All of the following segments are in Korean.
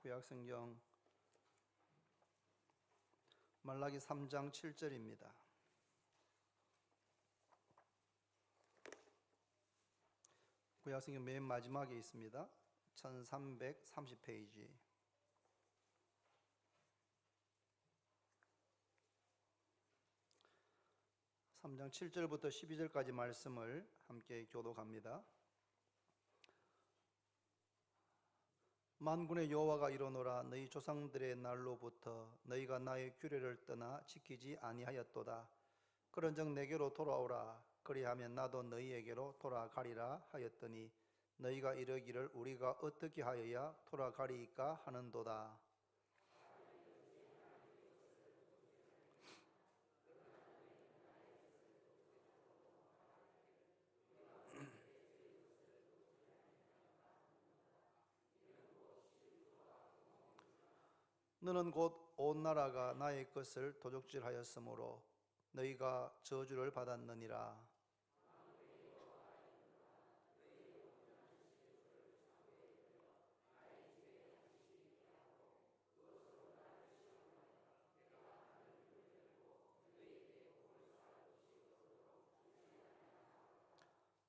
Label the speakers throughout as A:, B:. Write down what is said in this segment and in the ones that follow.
A: 구약성경 말라기 3장 7절입니다. 구약성경 맨 마지막에 있습니다. 1330페이지. (3장) 7절부터 12절까지 말씀을 함께 교독합니다. 만군의 여호와가 이르노라. 너희 조상들의 날로부터 너희가 나의 규례를 떠나 지키지 아니하였도다. 그런즉 내게로 돌아오라. 그리하면 나도 너희에게로 돌아가리라 하였더니 너희가 이르기를 우리가 어떻게 하여야 돌아가리이까 하는도다. 너는 곧 온 나라가 나의 것을 도적질하였으므로 너희가 저주를 받았느니라.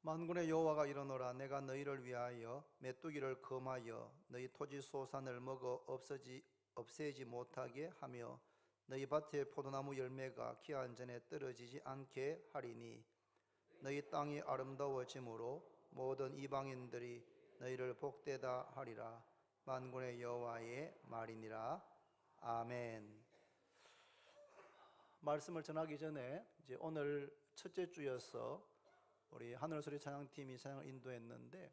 A: 만군의 여호와가 이르노라. 내가 너희를 위하여 메뚜기를 검하여 너희 토지 소산을 먹어 없애지 못하게 하며 너희 밭의 포도나무 열매가 기한 전에 떨어지지 않게 하리니 너희 땅이 아름다워짐으로 모든 이방인들이 너희를 복되다 하리라. 만군의 여호와의 말이니라. 아멘. 말씀을 전하기 전에 이제 오늘 첫째 주여서 우리 하늘소리 찬양팀이 찬양을 인도했는데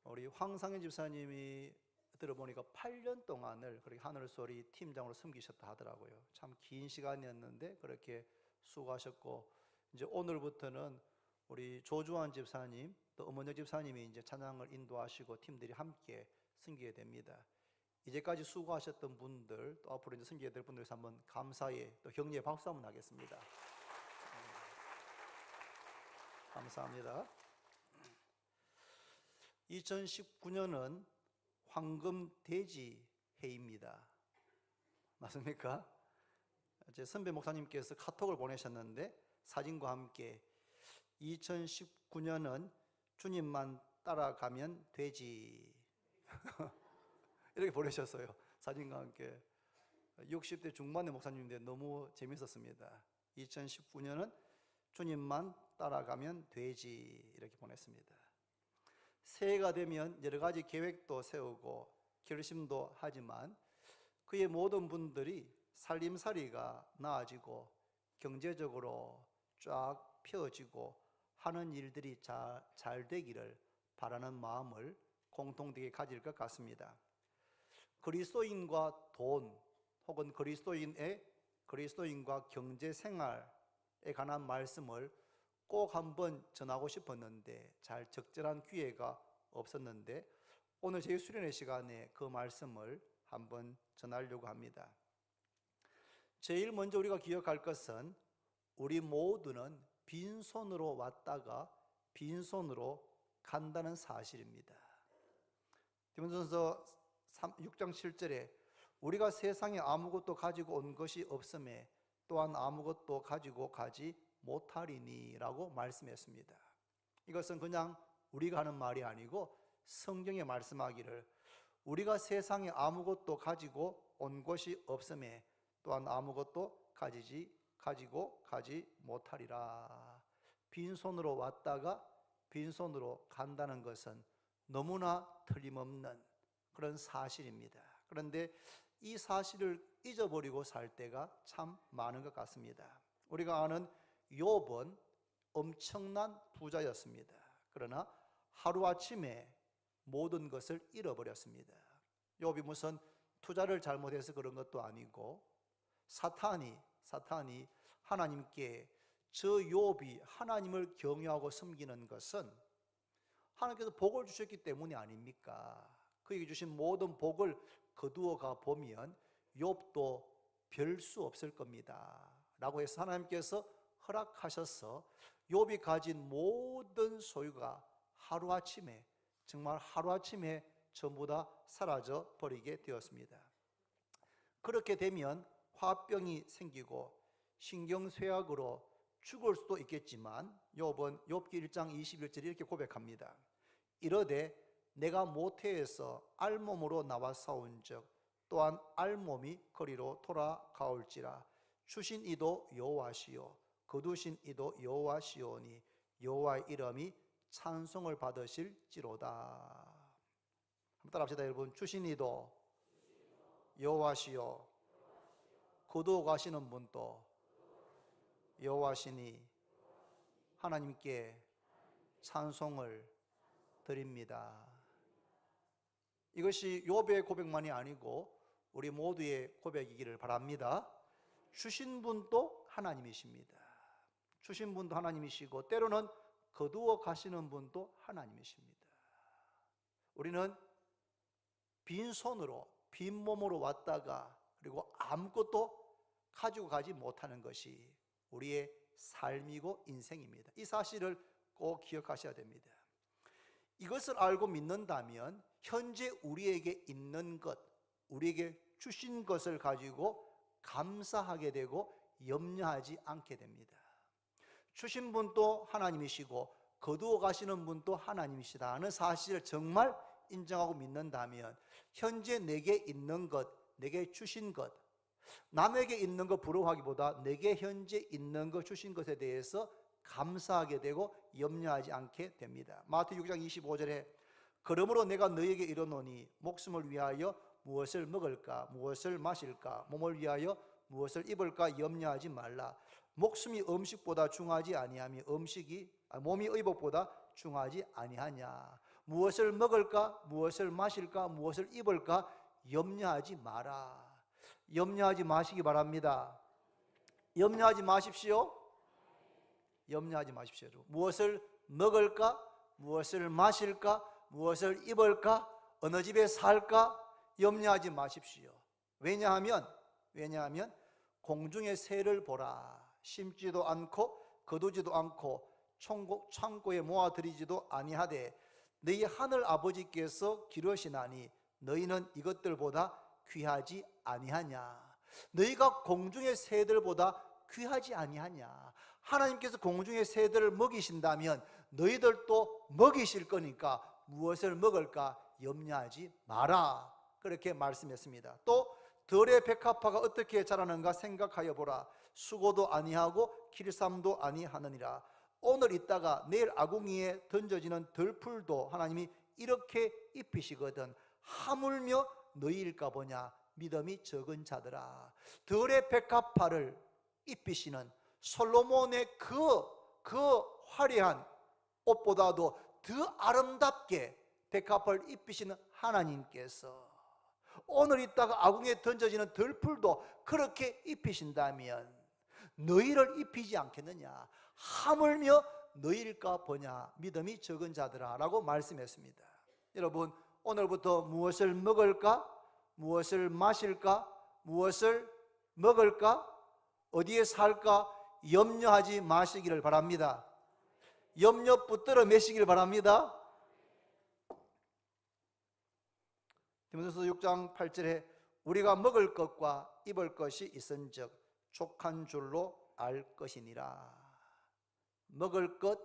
A: 우리 황상현 집사님이 들어보니까 8년 동안을 그렇게 하늘소리 팀장으로 섬기셨다 하더라고요. 참 긴 시간이었는데 그렇게 수고하셨고, 이제 오늘부터는 우리 조주환 집사님 또 엄원혁 집사님이 이제 찬양을 인도하시고 팀들이 함께 섬기게 됩니다. 이제까지 수고하셨던 분들 또 앞으로 이제 섬기게 될 분들에서 한번 감사의 또 격려의 박수 한번 하겠습니다. 감사합니다. 2019년은 황금돼지 해입니다. 맞습니까? 제 선배 목사님께서 카톡을 보내셨는데 사진과 함께 2019년은 주님만 따라가면 되지 이렇게 보내셨어요. 사진과 함께. 60대 중반의 목사님인데 너무 재밌었습니다. 2019년은 주님만 따라가면 되지 이렇게 보냈습니다. 새해가 되면 여러 가지 계획도 세우고 결심도 하지만 그의 모든 분들이 살림살이가 나아지고 경제적으로 쫙 펴지고 하는 일들이 잘 되기를 바라는 마음을 공통되게 가질 것 같습니다. 그리스도인과 돈 혹은 그리스도인과 경제생활에 관한 말씀을 꼭 한번 전하고 싶었는데 잘 적절한 기회가 없었는데 오늘 저희 수련회 시간에 그 말씀을 한번 전하려고 합니다. 제일 먼저 우리가 기억할 것은 우리 모두는 빈손으로 왔다가 빈손으로 간다는 사실입니다. 디모데전서 6장 7절에 우리가 세상에 아무것도 가지고 온 것이 없음에 또한 아무것도 가지고 가지 못하리니 라고 말씀했습니다. 이것은 그냥 우리가 하는 말이 아니고 성경에 말씀하기를 우리가 세상에 아무것도 가지고 온 것이 없음에 또한 아무것도 가지고 가지 못하리라. 빈손으로 왔다가 빈손으로 간다는 것은 너무나 틀림없는 그런 사실입니다. 그런데 이 사실을 잊어버리고 살 때가 참 많은 것 같습니다. 우리가 아는 욥은 엄청난 부자였습니다. 그러나 하루아침에 모든 것을 잃어버렸습니다. 욥이 무슨 투자를 잘못해서 그런 것도 아니고 사탄이 하나님께 저 욥이 하나님을 경외하고 섬기는 것은 하나님께서 복을 주셨기 때문이 아닙니까? 그에게 주신 모든 복을 거두어 가 보면 욥도 별 수 없을 겁니다 라고 해서 하나님께서 허락하셔서 욥이 가진 모든 소유가 하루아침에 정말 하루아침에 전부 다 사라져 버리게 되었습니다. 그렇게 되면 화병이 생기고 신경쇠약으로 죽을 수도 있겠지만 욥은 욥기 1장 21절에 이렇게 고백합니다. 이르되 내가 모태에서 알몸으로 나와 싸운즉 또한 알몸이 거리로 돌아가올지라. 주신 이도 여호와시요 거두신 이도 여호와시오니 여호와의 이름이 찬송을 받으실지로다. 한번 따라합시다 여러분. 주신 이도 여호와시요 거두어 가시는 분도 여호와시니 하나님께 찬송을 드립니다. 이것이 욥의 고백만이 아니고 우리 모두의 고백이기를 바랍니다. 주신 분도 하나님이십니다. 주신 분도 하나님이시고 때로는 거두어 가시는 분도 하나님이십니다. 우리는 빈손으로 빈몸으로 왔다가 그리고 아무것도 가지고 가지 못하는 것이 우리의 삶이고 인생입니다. 이 사실을 꼭 기억하셔야 됩니다. 이것을 알고 믿는다면 현재 우리에게 있는 것, 우리에게 주신 것을 가지고 감사하게 되고 염려하지 않게 됩니다. 주신 분도 하나님이시고 거두어 가시는 분도 하나님이시다는 사실을 정말 인정하고 믿는다면 현재 내게 있는 것, 내게 주신 것, 남에게 있는 것 부러워하기보다 내게 현재 있는 것 주신 것에 대해서 감사하게 되고 염려하지 않게 됩니다. 마태복음 6장 25절에 그러므로 내가 너희에게 이르노니 목숨을 위하여 무엇을 먹을까 무엇을 마실까 몸을 위하여 무엇을 입을까 염려하지 말라. 목숨이 음식보다 중하지 아니하며 몸이 의복보다 중하지 아니하냐. 무엇을 먹을까 무엇을 마실까 무엇을 입을까 염려하지 마라. 염려하지 마시기 바랍니다. 염려하지 마십시오. 염려하지 마십시오. 무엇을 먹을까 무엇을 마실까 무엇을 입을까 어느 집에 살까 염려하지 마십시오. 왜냐하면 공중의 새를 보라. 심지도 않고 거두지도 않고 창고에 모아들이지도 아니하되 너희 하늘 아버지께서 기르시나니 너희는 이것들보다 귀하지 아니하냐. 너희가 공중의 새들보다 귀하지 아니하냐. 하나님께서 공중의 새들을 먹이신다면 너희들도 먹이실 거니까 무엇을 먹을까 염려하지 마라. 그렇게 말씀했습니다. 또 들의 백합화가 어떻게 자라는가 생각하여 보라. 수고도 아니하고 길쌈도 아니하느니라. 오늘 있다가 내일 아궁이에 던져지는 들풀도 하나님이 이렇게 입히시거든 하물며 너희일까 보냐. 믿음이 적은 자들아. 들의 백합화를 입히시는 솔로몬의 그 화려한 옷보다도 더 아름답게 백합화를 입히시는 하나님께서 오늘 있다가 아궁이에 던져지는 들풀도 그렇게 입히신다면 너희를 입히지 않겠느냐. 하물며 너희일까 보냐. 믿음이 적은 자들아 라고 말씀했습니다. 여러분 오늘부터 무엇을 먹을까 무엇을 마실까 무엇을 먹을까 어디에 살까 염려하지 마시기를 바랍니다. 염려 붙들어 매시기를 바랍니다. 디모데후서 6장 8절에 우리가 먹을 것과 입을 것이 있은즉 족한 줄로 알 것이니라. 먹을 것,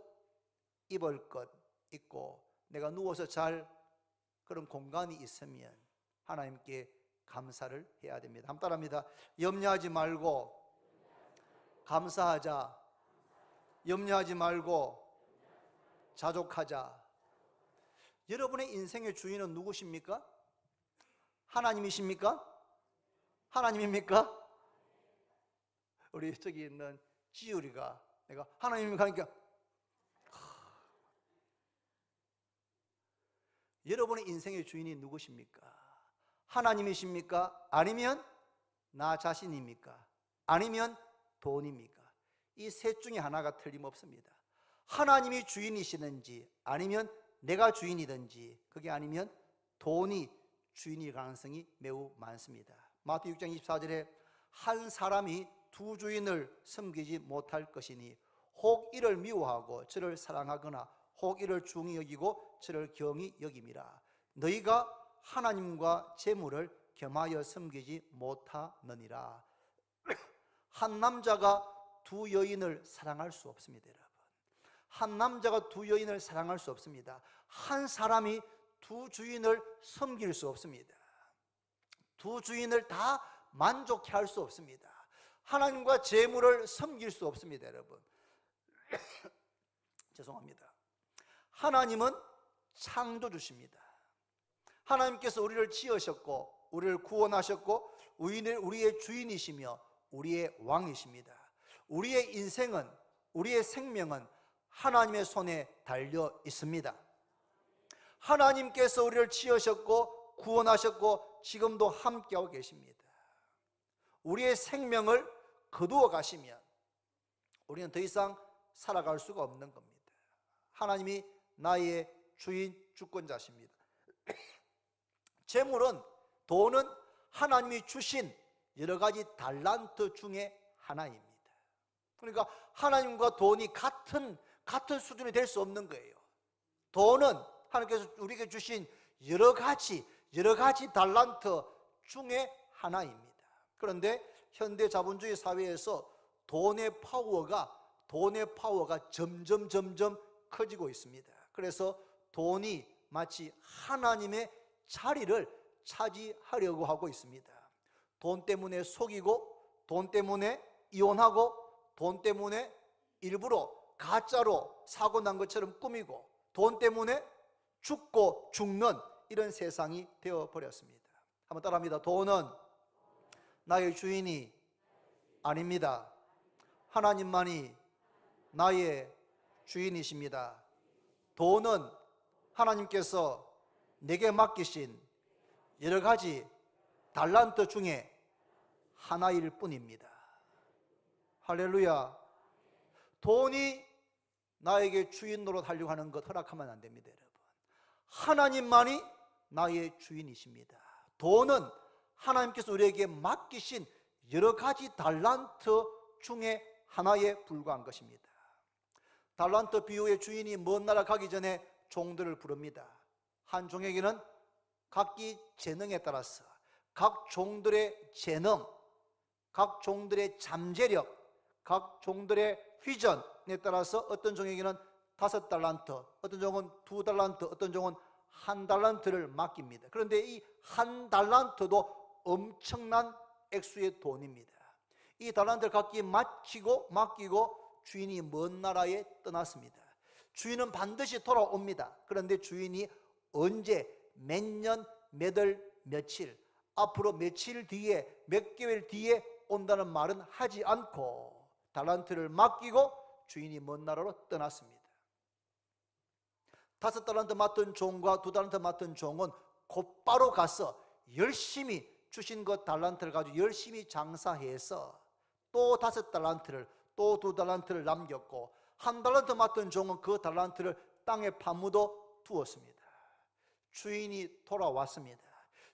A: 입을 것 있고 내가 누워서 잘 그런 공간이 있으면 하나님께 감사를 해야 됩니다. 한번 따라합니다. 염려하지 말고 감사하자. 염려하지 말고 자족하자. 여러분의 인생의 주인은 누구십니까? 하나님이십니까? 하나님입니까? 우리 저기 있는 지율이가 내가 하나님입니까 하니까 여러분의 인생의 주인이 누구십니까? 하나님이십니까? 아니면 나 자신입니까? 아니면 돈입니까? 이 셋 중에 하나가 틀림없습니다. 하나님이 주인이시든지 아니면 내가 주인이든지 그게 아니면 돈이 주인일 가능성이 매우 많습니다. 마태복음 6장 24절에 한 사람이 두 주인을 섬기지 못할 것이니 혹 이를 미워하고 저를 사랑하거나 혹 이를 중히 여기고 저를 경히 여김이라. 너희가 하나님과 재물을 겸하여 섬기지 못하느니라. 한 남자가 두 여인을 사랑할 수 없습니다, 여러분. 한 남자가 두 여인을 사랑할 수 없습니다. 한 사람이 두 주인을 섬길 수 없습니다. 두 주인을 다 만족해 할 수 없습니다. 하나님과 재물을 섬길 수 없습니다, 여러분. 죄송합니다. 하나님은 창조주십니다. 하나님께서 우리를 지으셨고 우리를 구원하셨고 우리의 주인이시며 우리의 왕이십니다. 우리의 인생은, 우리의 생명은 하나님의 손에 달려 있습니다. 하나님께서 우리를 지으셨고 구원하셨고 지금도 함께하고 계십니다. 우리의 생명을 거두어 가시면 우리는 더 이상 살아갈 수가 없는 겁니다. 하나님이 나의 주인, 주권자십니다. 재물은, 돈은 하나님이 주신 여러 가지 달란트 중에 하나입니다. 그러니까 하나님과 돈이 같은 수준이 될 수 없는 거예요. 돈은 하나님께서 우리에게 주신 여러 가지 달란트 중에 하나입니다. 그런데 현대 자본주의 사회에서 돈의 파워가 점점 커지고 있습니다. 그래서 돈이 마치 하나님의 자리를 차지하려고 하고 있습니다. 돈 때문에 속이고, 돈 때문에 이혼하고, 돈 때문에 일부러 가짜로 사고 난 것처럼 꾸미고, 돈 때문에 죽고 죽는 이런 세상이 되어버렸습니다. 한번 따라합니다. 돈은 나의 주인이 아닙니다. 하나님만이 나의 주인이십니다. 돈은 하나님께서 내게 맡기신 여러 가지 달란트 중에 하나일 뿐입니다. 할렐루야. 돈이 나에게 주인 노릇 하려고 하는 것 허락하면 안 됩니다, 여러분. 하나님만이 나의 주인이십니다. 돈은 하나님께서 우리에게 맡기신 여러 가지 달란트 중에 하나에 불과한 것입니다. 달란트 비유의 주인이 먼 나라 가기 전에 종들을 부릅니다. 한 종에게는 각기 재능에 따라서 각 종들의 재능, 각 종들의 잠재력, 각 종들의 비전에 따라서 어떤 종에게는 5달란트, 어떤 종은 2달란트, 어떤 종은 1달란트를 맡깁니다. 그런데 이 1달란트도 엄청난 액수의 돈입니다. 이 달란트를 각기 맡기고 주인이 먼 나라에 떠났습니다. 주인은 반드시 돌아옵니다. 그런데 주인이 언제, 몇 년, 몇 월, 며칠, 앞으로 며칠 뒤에, 몇 개월 뒤에 온다는 말은 하지 않고 달란트를 맡기고 주인이 먼 나라로 떠났습니다. 5달란트 맡은 종과 2달란트 맡은 종은 곧바로 가서 열심히 주신 그 달란트를 가지고 열심히 장사해서 또 5달란트를, 또 2달란트를 남겼고, 1달란트 맡은 종은 그 달란트를 땅에 파묻어 두었습니다. 주인이 돌아왔습니다.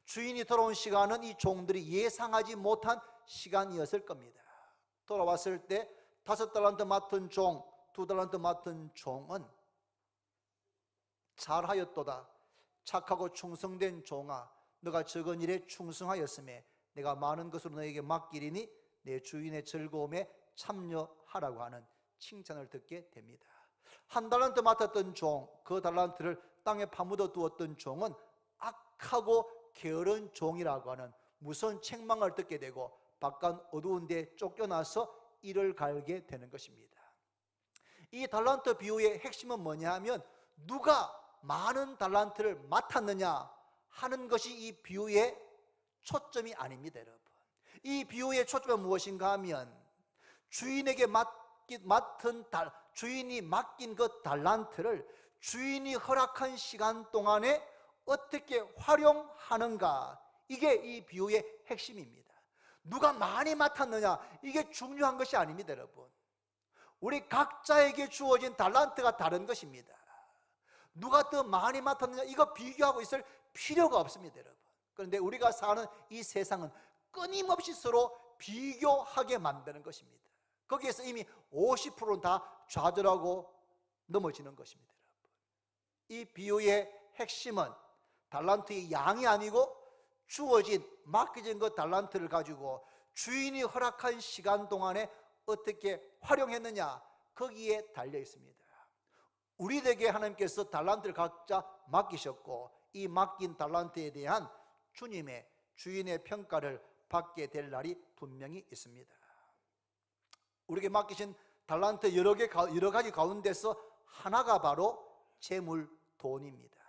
A: 주인이 돌아온 시간은 이 종들이 예상하지 못한 시간이었을 겁니다. 돌아왔을 때 5달란트 맡은 종, 2달란트 맡은 종은 잘하였도다. 착하고 충성된 종아, 너가 적은 일에 충성하였음에 내가 많은 것으로 너에게 맡기리니 내 주인의 즐거움에 참여하라고 하는 칭찬을 듣게 됩니다. 1달란트 맡았던 종, 그 달란트를 땅에 파묻어 두었던 종은 악하고 게으른 종이라고 하는 무서운 책망을 듣게 되고 바깥 어두운 데 쫓겨나서 이를 갈게 되는 것입니다. 이 달란트 비유의 핵심은 뭐냐 하면 누가 많은 달란트를 맡았느냐 하는 것이 이 비유의 초점이 아닙니다, 여러분. 이 비유의 초점은 무엇인가 하면 주인이 맡긴 그 달란트를 주인이 허락한 시간 동안에 어떻게 활용하는가, 이게 이 비유의 핵심입니다. 누가 많이 맡았느냐, 이게 중요한 것이 아닙니다, 여러분. 우리 각자에게 주어진 달란트가 다른 것입니다. 누가 더 많이 맡았느냐, 이거 비교하고 있을 필요가 없습니다, 여러분. 그런데 우리가 사는 이 세상은 끊임없이 서로 비교하게 만드는 것입니다. 거기에서 이미 50%는 다 좌절하고 넘어지는 것입니다, 여러분. 이 비유의 핵심은 달란트의 양이 아니고 주어진 맡겨진 그 달란트를 가지고 주인이 허락한 시간 동안에 어떻게 활용했느냐, 거기에 달려 있습니다. 우리에게 하나님께서 달란트를 각자 맡기셨고, 이 맡긴 달란트에 대한 주님의 주인의 평가를 받게 될 날이 분명히 있습니다. 우리에게 맡기신 달란트 여러 가지 가운데서 하나가 바로 재물, 돈입니다.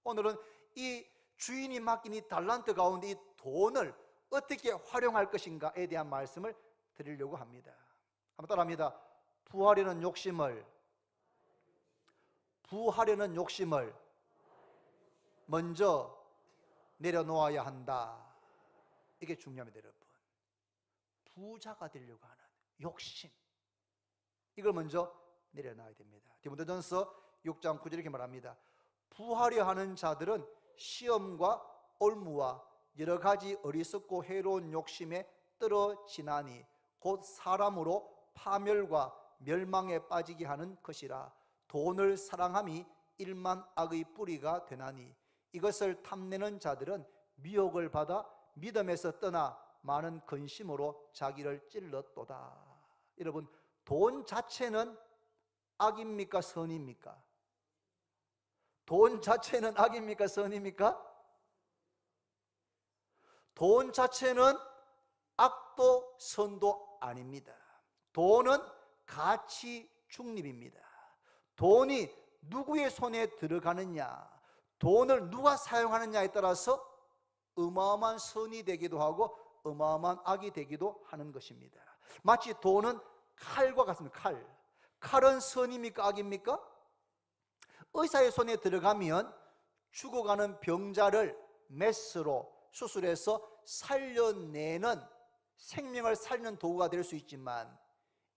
A: 오늘은 이 주인이 맡긴 이 달란트 가운데 이 돈을 어떻게 활용할 것인가에 대한 말씀을 드리려고 합니다. 한번 따라합니다. 부하려는 욕심을 먼저 내려놓아야 한다. 이게 중요합니다, 여러분. 부자가 되려고 하는 욕심, 이걸 먼저 내려놔야 됩니다. 디모데전서 6장 9절 이렇게 말합니다. 부하려 하는 자들은 시험과 올무와 여러 가지 어리석고 해로운 욕심에 떨어지나니 곧 사람으로 파멸과 멸망에 빠지게 하는 것이라. 돈을 사랑함이 일만 악의 뿌리가 되나니 이것을 탐내는 자들은 미혹을 받아 믿음에서 떠나 많은 근심으로 자기를 찔렀도다. 여러분, 돈 자체는 악입니까, 선입니까? 돈 자체는 악입니까, 선입니까? 돈 자체는 악도 선도 아닙니다. 돈은 가치 중립입니다. 돈이 누구의 손에 들어가느냐, 돈을 누가 사용하느냐에 따라서 어마어마한 선이 되기도 하고 어마어마한 악이 되기도 하는 것입니다. 마치 돈은 칼과 같습니다. 칼은 선입니까, 악입니까? 의사의 손에 들어가면 죽어가는 병자를 메스로 수술해서 살려내는, 생명을 살리는 도구가 될 수 있지만,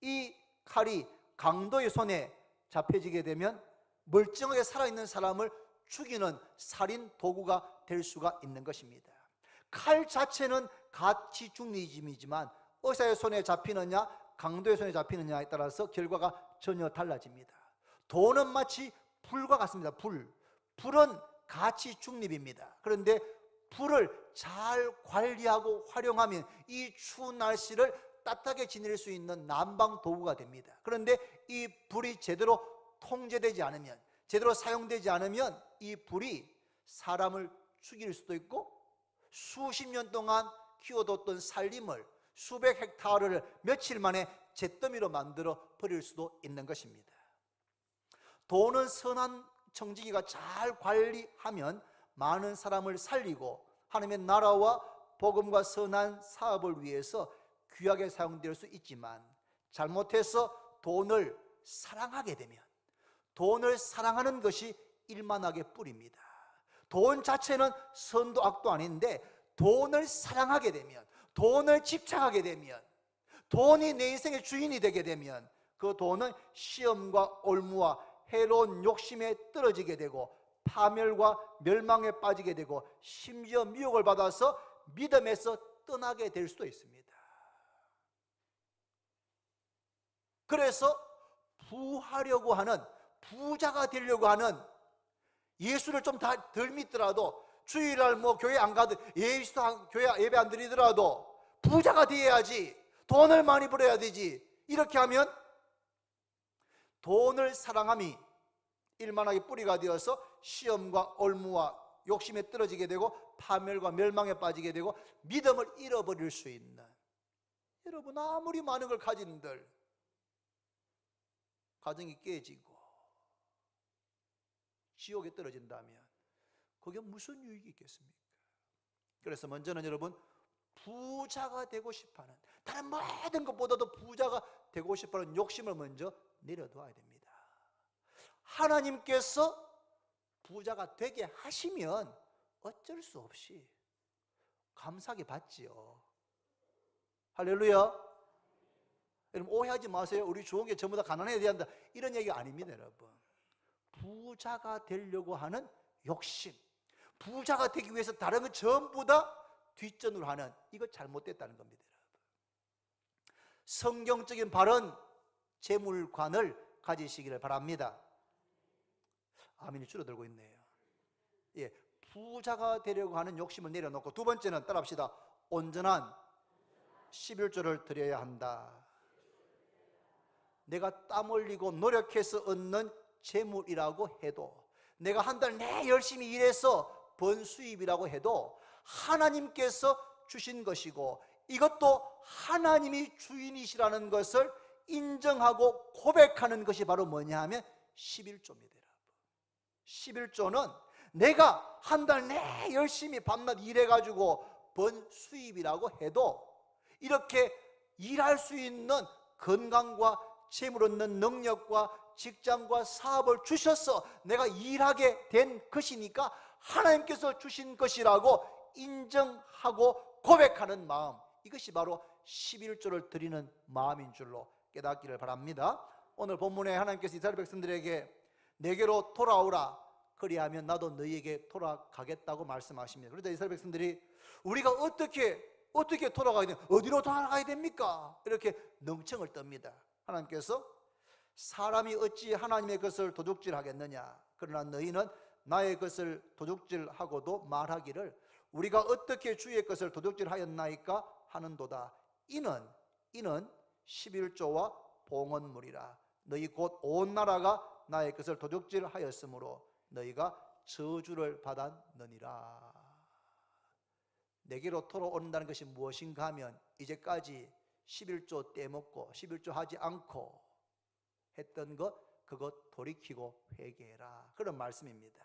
A: 이 칼이 강도의 손에 잡혀지게 되면 멀쩡하게 살아있는 사람을 죽이는 살인 도구가 될 수가 있는 것입니다. 칼 자체는 가치 중립이지만 의사의 손에 잡히느냐 강도의 손에 잡히느냐에 따라서 결과가 전혀 달라집니다. 돈은 마치 불과 같습니다. 불은 가치 중립입니다. 그런데 불을 잘 관리하고 활용하면 이 추운 날씨를 따뜻하게 지낼 수 있는 난방 도구가 됩니다. 그런데 이 불이 제대로 통제되지 않으면, 제대로 사용되지 않으면 이 불이 사람을 죽일 수도 있고, 수십 년 동안 키워뒀던 살림을, 수백 헥타르를 며칠 만에 잿더미로 만들어 버릴 수도 있는 것입니다. 돈은 선한 청지기가 잘 관리하면 많은 사람을 살리고 하나님의 나라와 복음과 선한 사업을 위해서 귀하게 사용될 수 있지만, 잘못해서 돈을 사랑하게 되면, 돈을 사랑하는 것이 일만하게 뿌립니다. 돈 자체는 선도 악도 아닌데 돈을 사랑하게 되면, 돈을 집착하게 되면, 돈이 내 인생의 주인이 되게 되면 그 돈은 시험과 올무와 해로운 욕심에 떨어지게 되고 파멸과 멸망에 빠지게 되고 심지어 미혹을 받아서 믿음에서 떠나게 될 수도 있습니다. 그래서 부하려고 하는, 부자가 되려고 하는, 예수를 좀 덜 믿더라도 주일날 교회 안 가도, 교회 예배 안 드리더라도 부자가 되어야지, 돈을 많이 벌어야 되지, 이렇게 하면 돈을 사랑함이 일만하게 뿌리가 되어서 시험과 올무와 욕심에 떨어지게 되고 파멸과 멸망에 빠지게 되고 믿음을 잃어버릴 수 있는, 여러분 아무리 많은 걸 가진들 가정이 깨지고 지옥에 떨어진다면 그게 무슨 유익이 있겠습니까? 그래서 먼저는 여러분, 부자가 되고 싶어하는, 다른 모든 것보다도 부자가 되고 싶어하는 욕심을 먼저 내려둬야 됩니다. 하나님께서 부자가 되게 하시면 어쩔 수 없이 감사하게 받지요. 할렐루야. 여러분 오해하지 마세요. 우리 좋은 게 전부 다 가난해야 된다, 이런 얘기가 아닙니다. 여러분, 부자가 되려고 하는 욕심, 부자가 되기 위해서 다른 것 전부 다 뒷전으로 하는, 이거 잘못됐다는 겁니다. 여러분, 성경적인 바른 재물관을 가지시기를 바랍니다. 아멘이 줄어들고 있네요. 예, 부자가 되려고 하는 욕심을 내려놓고, 두 번째는 따라합시다. 온전한 11조를 드려야 한다. 내가 땀 흘리고 노력해서 얻는 재물이라고 해도, 내가 한 달 내 열심히 일해서 번 수입이라고 해도 하나님께서 주신 것이고, 이것도 하나님이 주인이시라는 것을 인정하고 고백하는 것이 바로 뭐냐 하면 11조입니다. 11조는 내가 한 달 내 열심히 밤낮 일해가지고 번 수입이라고 해도, 이렇게 일할 수 있는 건강과 재물 얻는 능력과 직장과 사업을 주셔서 내가 일하게 된 것이니까 하나님께서 주신 것이라고 인정하고 고백하는 마음, 이것이 바로 11조를 드리는 마음인 줄로 깨닫기를 바랍니다. 오늘 본문에 하나님께서 이스라엘 백성들에게 내게로 돌아오라, 그리하면 나도 너희에게 돌아가겠다고 말씀하십니다. 그런데 이스라엘 백성들이 우리가 어떻게 돌아가야 됩니까? 어디로 돌아가야 됩니까? 이렇게 능청을 떱니다. 하나님께서 사람이 어찌 하나님의 것을 도둑질하겠느냐, 그러나 너희는 나의 것을 도둑질하고도 말하기를 우리가 어떻게 주의 것을 도둑질하였나이까 하는도다. 이는 11조와 봉헌물이라. 너희 곧 온 나라가 나의 것을 도둑질하였으므로 너희가 저주를 받았느니라. 내게로 돌아온다는 것이 무엇인가 하면, 이제까지 11조 떼먹고 11조 하지 않고 했던 것, 그것 돌이키고 회개해라, 그런 말씀입니다.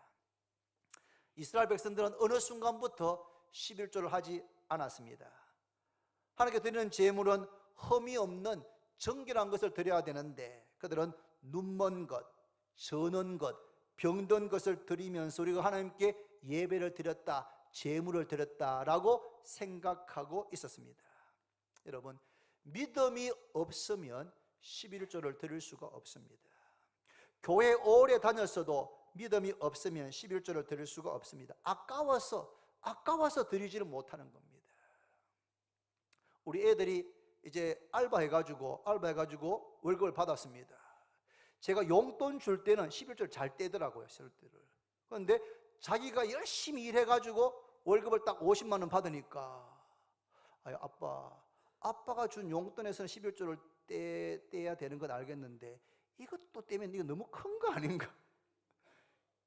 A: 이스라엘 백성들은 어느 순간부터 11조를 하지 않았습니다. 하나님께 드리는 제물은 흠이 없는 정결한 것을 드려야 되는데, 그들은 눈먼 것, 저는 것, 병든 것을 드리면서 우리가 하나님께 예배를 드렸다, 제물을 드렸다라고 생각하고 있었습니다. 여러분, 믿음이 없으면 11조를 드릴 수가 없습니다. 교회 오래 다녔어도 믿음이 없으면 11조를 드릴 수가 없습니다. 아까워서 드리지를 못하는 겁니다. 우리 애들이 이제 알바해가지고 월급을 받았습니다. 제가 용돈 줄 때는 11조를 잘 떼더라고요, 실제로. 그런데 자기가 열심히 일해가지고 월급을 딱 50만 원 받으니까, 아빠가 준 용돈에서는 11조를 떼야 되는 건 알겠는데 이것도 떼면 이거 너무 큰 거 아닌가?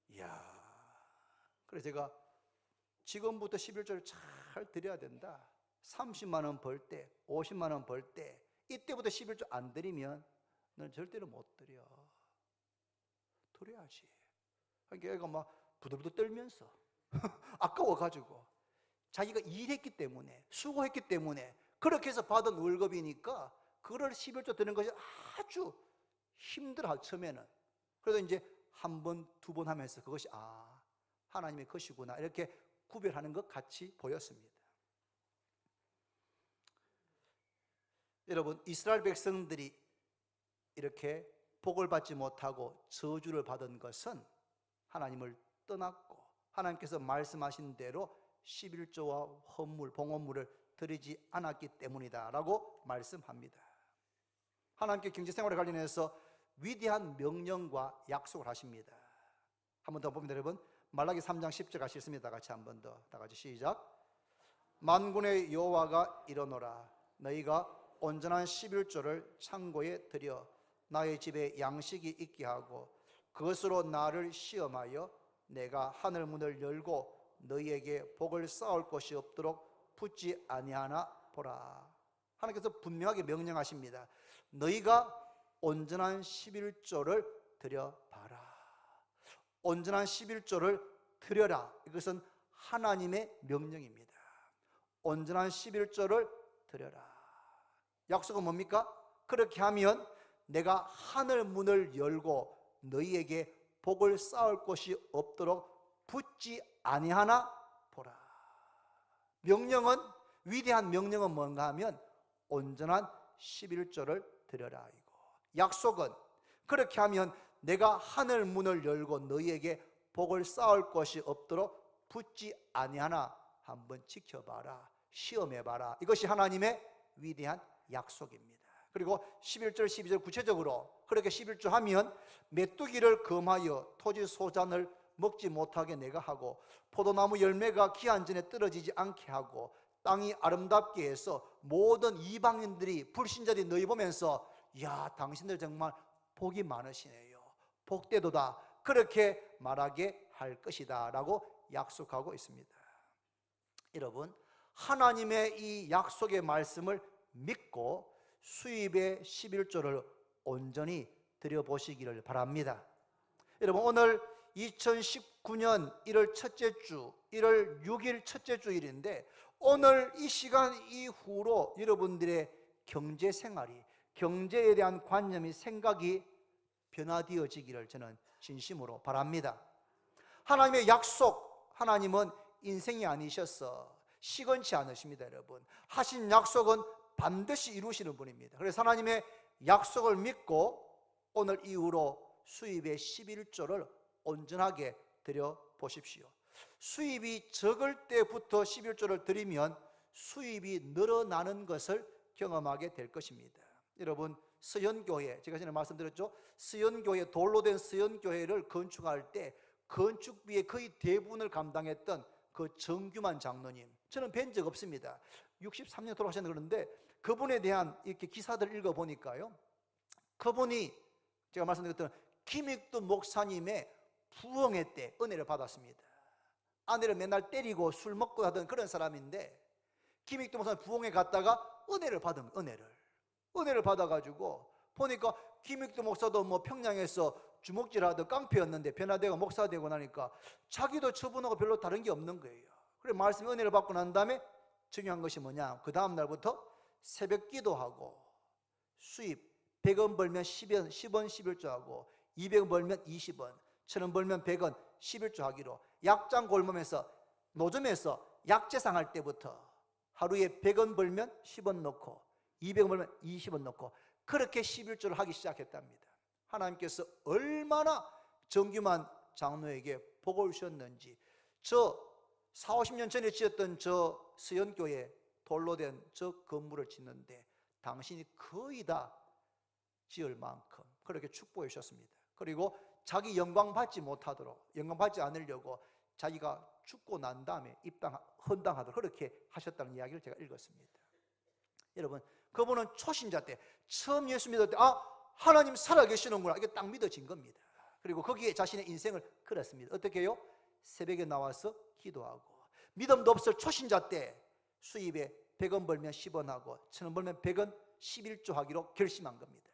A: 이야, 그래서 제가 지금부터 11조를 잘 드려야 된다. 30만 원 벌 때, 50만 원 벌 때, 이때부터 11조 안 드리면 너는 절대로 못 드려. 드려야지. 그러니까 애가 막 부들부들 떨면서 아까워가지고, 자기가 일했기 때문에, 수고했기 때문에 그렇게 해서 받은 월급이니까 그걸 11조 드는 것이 아주 힘들어, 처음에는. 그래서 이제 한 번, 두 번 하면서 그것이 하나님의 것이구나, 이렇게 구별하는 것 같이 보였습니다. 여러분, 이스라엘 백성들이 이렇게 복을 받지 못하고 저주를 받은 것은 하나님을 떠났고 하나님께서 말씀하신 대로 11조와 헌물, 봉헌물을 드리지 않았기 때문이다 라고 말씀합니다. 하나님께 경제생활에 관련해서 위대한 명령과 약속을 하십니다. 한 번 더 봅니다. 여러분, 말라기 3장 10절 같이 읽습니다. 같이 한 번 더, 다 같이 시작. 만군의 여호와가 이르노라, 너희가 온전한 11조를 창고에 들여 나의 집에 양식이 있게 하고 그것으로 나를 시험하여 내가 하늘 문을 열고 너희에게 복을 쌓을 것이 없도록 붙지 아니하나 보라. 하나님께서 분명하게 명령하십니다. 너희가 온전한 11조를 드려봐라. 온전한 11조를 드려라. 이것은 하나님의 명령입니다. 온전한 11조를 드려라. 약속은 뭡니까? 그렇게 하면 내가 하늘 문을 열고 너희에게 복을 쌓을 것이 없도록 붙지 아니하나 보라. 명령은, 위대한 명령은 뭔가 하면 온전한 11조를 드려라 이고, 약속은 그렇게 하면 내가 하늘 문을 열고 너희에게 복을 쌓을 것이 없도록 붙지 아니하나 한번 지켜봐라, 시험해봐라. 이것이 하나님의 위대한 약속입니다. 그리고 11절 12절 구체적으로 그렇게 11조 하면 메뚜기를 금하여 토지 소잔을 먹지 못하게 내가 하고 포도나무 열매가 기한 전에 떨어지지 않게 하고 땅이 아름답게 해서 모든 이방인들이 불신자들이 너희 보면서 야 당신들 정말 복이 많으시네요, 복되도다, 그렇게 말하게 할 것이다 라고 약속하고 있습니다. 여러분, 하나님의 이 약속의 말씀을 믿고 수입의 11조를 온전히 드려보시기를 바랍니다. 여러분, 오늘 2019년 1월 첫째 주, 1월 6일 첫째 주일인데 오늘 이 시간 이후로 여러분들의 경제생활이, 경제에 대한 관념이, 생각이 변화되어지기를 저는 진심으로 바랍니다. 하나님의 약속, 하나님은 인생이 아니셔서 시건치 않으십니다. 여러분, 하신 약속은 반드시 이루시는 분입니다. 그래서 하나님의 약속을 믿고 오늘 이후로 수입의 11조를 온전하게 드려보십시오. 수입이 적을 때부터 11조를 드리면 수입이 늘어나는 것을 경험하게 될 것입니다. 여러분, 서연교회, 제가 전에 말씀드렸죠, 서연교회, 돌로 된 서연교회를 건축할 때 건축비의 거의 대부분을 감당했던 그 정규만 장로님, 저는 뵌 적 없습니다. 63년 돌아가셨는데, 그런데 그분에 대한 이렇게 기사들 읽어보니까요, 그분이 제가 말씀드렸던 김익두 목사님의 부흥회 때 은혜를 받았습니다. 아내를 맨날 때리고 술 먹고 하던 그런 사람인데 김익두 목사님 부흥회 갔다가 은혜를 받은, 은혜를 받아가지고 보니까 김익두 목사도 뭐 평양에서 주먹질하던 깡패였는데 변화되고 목사 되고 나니까 자기도 저분하고 별로 다른 게 없는 거예요. 그래 말씀 은혜를 받고 난 다음에 중요한 것이 뭐냐, 그 다음 날부터 새벽 기도하고 수입 100원 벌면 10원 11조 하고 200원 벌면 20원, 1000원 벌면 100원 11조 하기로, 약장 골목에서 노점에서 약재상 할 때부터 하루에 100원 벌면 10원 넣고 200원 벌면 20원 넣고 그렇게 11조를 하기 시작했답니다. 하나님께서 얼마나 정규만 장로에게 복을 주셨는지, 저 40-50년 전에 지었던 저 서연교회 돌로 된 저 건물을 짓는데 당신이 거의 다 지을 만큼 그렇게 축복해 주셨습니다. 그리고 자기 영광 받지 못하도록, 영광 받지 않으려고 자기가 죽고 난 다음에 헌당하도록 그렇게 하셨다는 이야기를 제가 읽었습니다. 여러분, 그분은 초신자 때 처음 예수 믿을 때 하나님 살아계시는구나, 이게 딱 믿어진 겁니다. 그리고 거기에 자신의 인생을 걸었습니다. 어떻게 해요? 새벽에 나와서 기도하고, 믿음도 없을 초신자 때 수입에 100원 벌면 10원 하고 1000원 벌면 100원 11조 하기로 결심한 겁니다.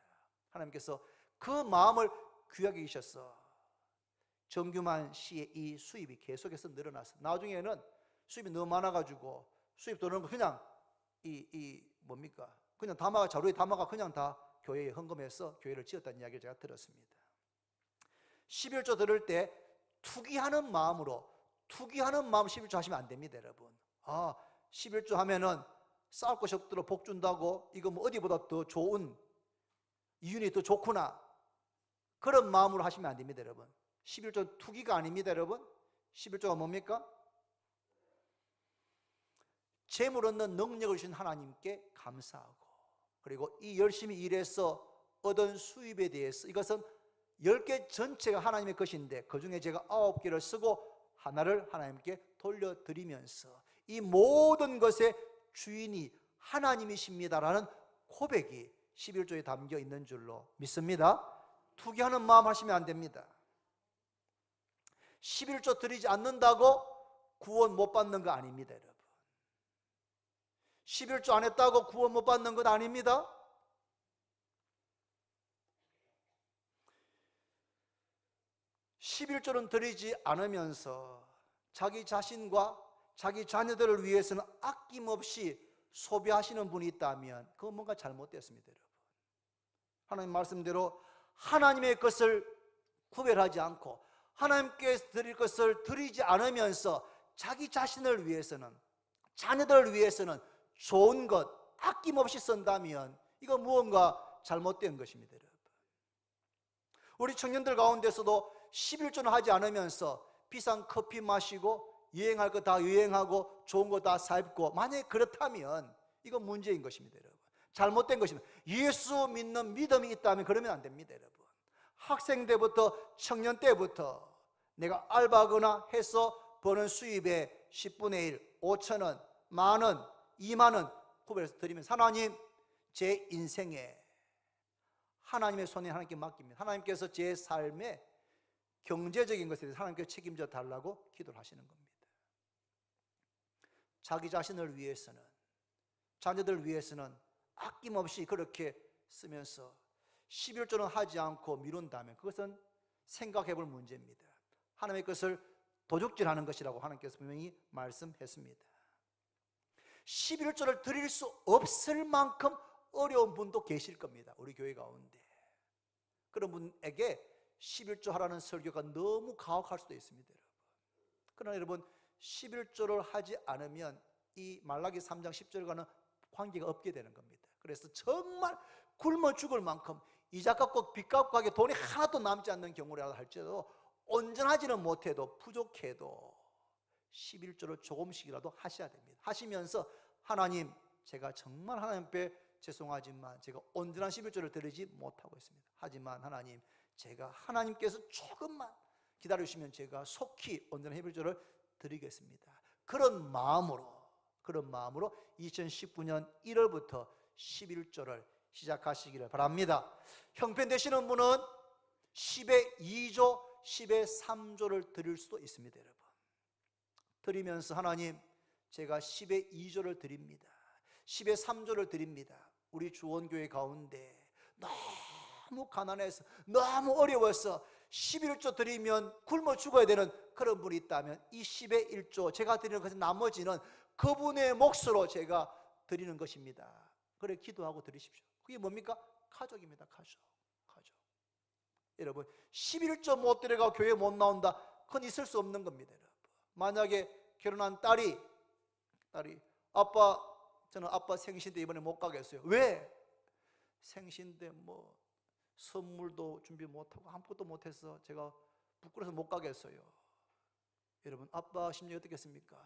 A: 하나님께서 그 마음을 귀하게 여기셔서 정규만 씨의 이 수입이 계속해서 늘어났어. 나중에는 수입이 너무 많아가지고 수입 들어오는 거 그냥 뭡니까? 그냥 자루에 담아가 그냥 다 교회에 헌금해서 교회를 지었다는 이야기를 제가 들었습니다. 11조 들을 때 투기하는 마음으로 11조 하시면 안 됩니다, 여러분. 11조 하면은 싸울 것이 없도록 복 준다고, 이거 뭐 어디보다 더 좋은, 이윤이 더 좋구나, 그런 마음으로 하시면 안 됩니다, 여러분. 11조 투기가 아닙니다, 여러분. 11조가 뭡니까? 재물 얻는 능력을 주신 하나님께 감사하고, 그리고 이 열심히 일해서 얻은 수입에 대해서, 이것은 10개 전체가 하나님의 것인데 그 중에 제가 9개를 쓰고 하나를 하나님께 돌려드리면서 이 모든 것의 주인이 하나님이십니다라는 고백이 11조에 담겨 있는 줄로 믿습니다. 투기하는 마음 하시면 안 됩니다. 11조 드리지 않는다고 구원 못 받는 거 아닙니다, 여러분. 11조 안 했다고 구원 못 받는 건 아닙니다. (11조는) 드리지 않으면서 자기 자신과 자기 자녀들을 위해서는 아낌없이 소비하시는 분이 있다면 그건 뭔가 잘못됐습니다, 여러분. 하나님 말씀대로 하나님의 것을 구별하지 않고 하나님께서 드릴 것을 드리지 않으면서 자기 자신을 위해서는, 자녀들을 위해서는 좋은 것 아낌없이 쓴다면 이거 무언가 잘못된 것입니다, 여러분. 우리 청년들 가운데서도 11조는 하지 않으면서 비싼 커피 마시고 여행할 거 다 여행하고 좋은 거 다 사 입고, 만약에 그렇다면 이건 문제인 것입니다, 여러분. 잘못된 것입니다. 예수 믿는 믿음이 있다면 그러면 안 됩니다, 여러분. 학생 때부터 청년 때부터 내가 알바하거나 해서 버는 수입의 10분의 1, 5,000원, 만원, 2만원 구별해서 드리면서 하나님, 제 인생에 하나님의 손에 하나님께 맡깁니다. 하나님께서 제 삶에 경제적인 것에 대해서 하나님께 책임져 달라고 기도를 하시는 겁니다. 자기 자신을 위해서는, 자녀들을 위해서는 아낌없이 그렇게 쓰면서 11조는 하지 않고 미룬다면 그것은 생각해 볼 문제입니다. 하나님의 것을 도둑질하는 것이라고 하나님께서 분명히 말씀했습니다. 11조를 드릴 수 없을 만큼 어려운 분도 계실 겁니다. 우리 교회 가운데. 그런 분에게 11조 하라는 설교가 너무 가혹할 수도 있습니다, 여러분. 그러나 여러분, 11조를 하지 않으면 이 말라기 3장 10절과는 관계가 없게 되는 겁니다. 그래서 정말 굶어 죽을 만큼 이자 갚고 빚 갚고 하게 돈이 하나도 남지 않는 경우라도 할지라도 온전하지는 못해도 부족해도 11조를 조금씩이라도 하셔야 됩니다. 하시면서 하나님, 제가 정말 하나님 앞에 죄송하지만 제가 온전한 11조를 드리지 못하고 있습니다. 하지만 하나님, 제가 하나님께서 조금만 기다려주시면 제가 속히 온전한 11조를 드리겠습니다. 그런 마음으로 2019년 1월부터 11조를 시작하시기를 바랍니다. 형편 되시는 분은 10의 2조, 10의 3조를 드릴 수도 있습니다, 여러분. 드리면서 하나님, 제가 10의 2조를 드립니다. 10의 3조를 드립니다. 우리 주원교회 가운데 너무 가난해서, 너무 어려워서 11조 드리면 굶어 죽어야 되는 그런 분이 있다면 이 10의 1조 제가 드리는 것은 나머지는 그분의 몫으로 제가 드리는 것입니다. 그래 기도하고 드리십시오. 그게 뭡니까? 가족입니다. 가족. 여러분, 11조 못 드려가 교회 못 나온다, 그건 있을 수 없는 겁니다, 여러분. 만약에 결혼한 딸이 아빠, 저는 아빠 생신 때 이번에 못 가겠어요. 왜? 생신 때 뭐 선물도 준비 못하고 아무것도 못해서 제가 부끄러워서 못 가겠어요. 여러분, 아빠 심리 어떻겠습니까?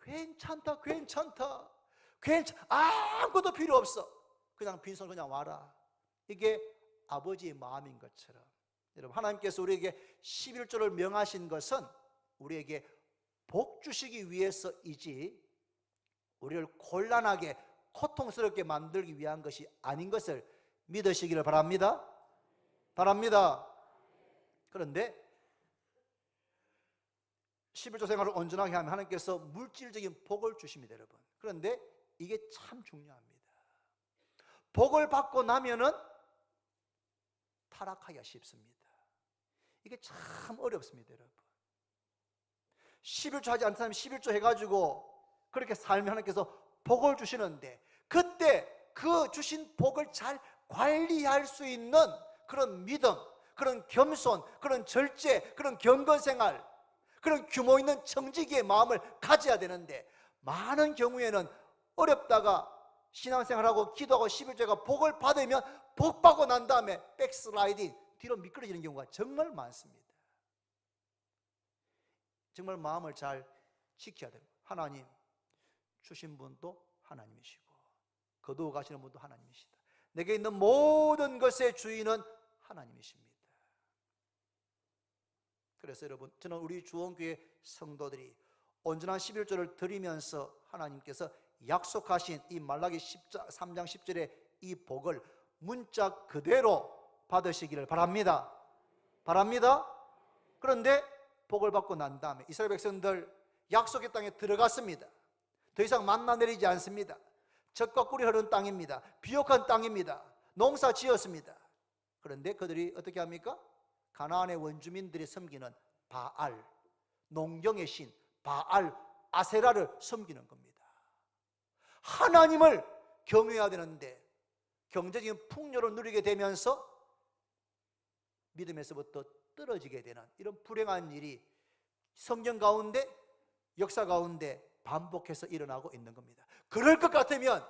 A: 괜찮다, 아무것도 필요 없어, 그냥 빈손 그냥 와라. 이게 아버지의 마음인 것처럼, 여러분, 하나님께서 우리에게 11조를 명하신 것은 우리에게 복 주시기 위해서이지 우리를 곤란하게 고통스럽게 만들기 위한 것이 아닌 것을 믿으시기를 바랍니다. 그런데 11조 생활을 온전하게 하면 하나님께서 물질적인 복을 주십니다, 여러분. 그런데 이게 참 중요합니다. 복을 받고 나면은 타락하기가 쉽습니다. 이게 참 어렵습니다, 여러분. 11조 하지 않는 사람이 11조 해가지고 그렇게 살면 하나님께서 복을 주시는데, 그때 그 주신 복을 잘 관리할 수 있는 그런 믿음, 그런 겸손, 그런 절제, 그런 경건생활, 그런 규모 있는 청지기의 마음을 가져야 되는데, 많은 경우에는 어렵다가 신앙생활하고 기도하고 11조가 복을 받으면 복 받고 난 다음에 백슬라이딩, 뒤로 미끄러지는 경우가 정말 많습니다. 정말 마음을 잘 지켜야 됩니다. 하나님 주신 분도 하나님이시고 거두어 가시는 분도 하나님이시다. 내게 있는 모든 것의 주인은 하나님이십니다. 그래서 여러분, 저는 우리 주원교회 성도들이 온전한 11조를 드리면서 하나님께서 약속하신 이 말라기 3장 10절의 이 복을 문자 그대로 받으시기를 바랍니다. 그런데 복을 받고 난 다음에 이스라엘 백성들 약속의 땅에 들어갔습니다. 더 이상 만나 내리지 않습니다. 젖과 꿀이 흐르는 땅입니다. 비옥한 땅입니다. 농사 지었습니다. 그런데 그들이 어떻게 합니까? 가나안의 원주민들이 섬기는 바알, 농경의 신 바알 아세라를 섬기는 겁니다. 하나님을 경외해야 되는데 경제적인 풍요를 누리게 되면서 믿음에서부터 떨어지게 되는 이런 불행한 일이 성경 가운데, 역사 가운데 반복해서 일어나고 있는 겁니다. 그럴 것 같으면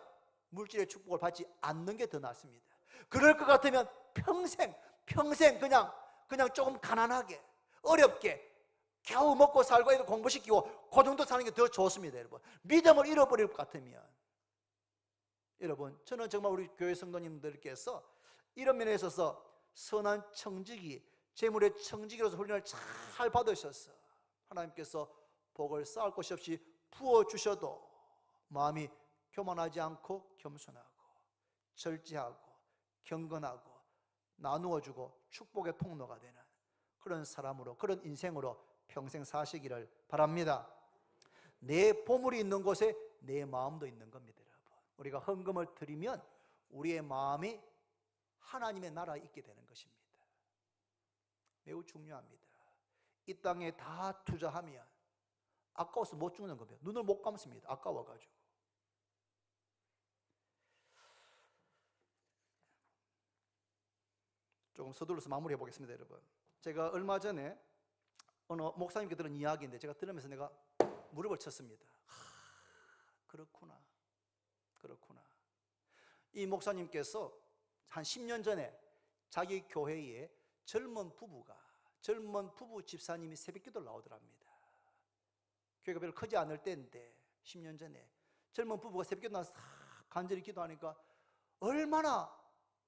A: 물질의 축복을 받지 않는 게 더 낫습니다. 그럴 것 같으면 평생 그냥 조금 가난하게 어렵게 겨우 먹고 살고 애들 공부시키고 그 정도 사는 게 더 좋습니다. 여러분, 믿음을 잃어버릴 것 같으면, 여러분, 저는 정말 우리 교회 성도님들께서 이런 면에 있어서 선한 청지기, 재물의 청지기로서 훈련을 잘 받으셔서 하나님께서 복을 쌓을 것이 없이 부어주셔도 마음이 교만하지 않고 겸손하고 절제하고 경건하고 나누어주고 축복의 통로가 되는 그런 사람으로, 그런 인생으로 평생 사시기를 바랍니다. 내 보물이 있는 곳에 내 마음도 있는 겁니다, 여러분. 우리가 헌금을 드리면 우리의 마음이 하나님의 나라에 있게 되는 것입니다. 매우 중요합니다. 이 땅에 다 투자하면 아까워서 못 죽는 겁니다. 눈을 못 감습니다. 아까워가지고. 조금 서둘러서 마무리해 보겠습니다, 여러분. 제가 얼마 전에 어느 목사님께 들은 이야기인데 제가 들으면서 내가 무릎을 쳤습니다. 그렇구나. 이 목사님께서 한 10년 전에 자기 교회에 젊은 부부 집사님이 새벽기도를 나오더랍니다. 교회가 별로 크지 않을 때인데 10년 전에 젊은 부부가 새벽기도 나와서 간절히 기도하니까 얼마나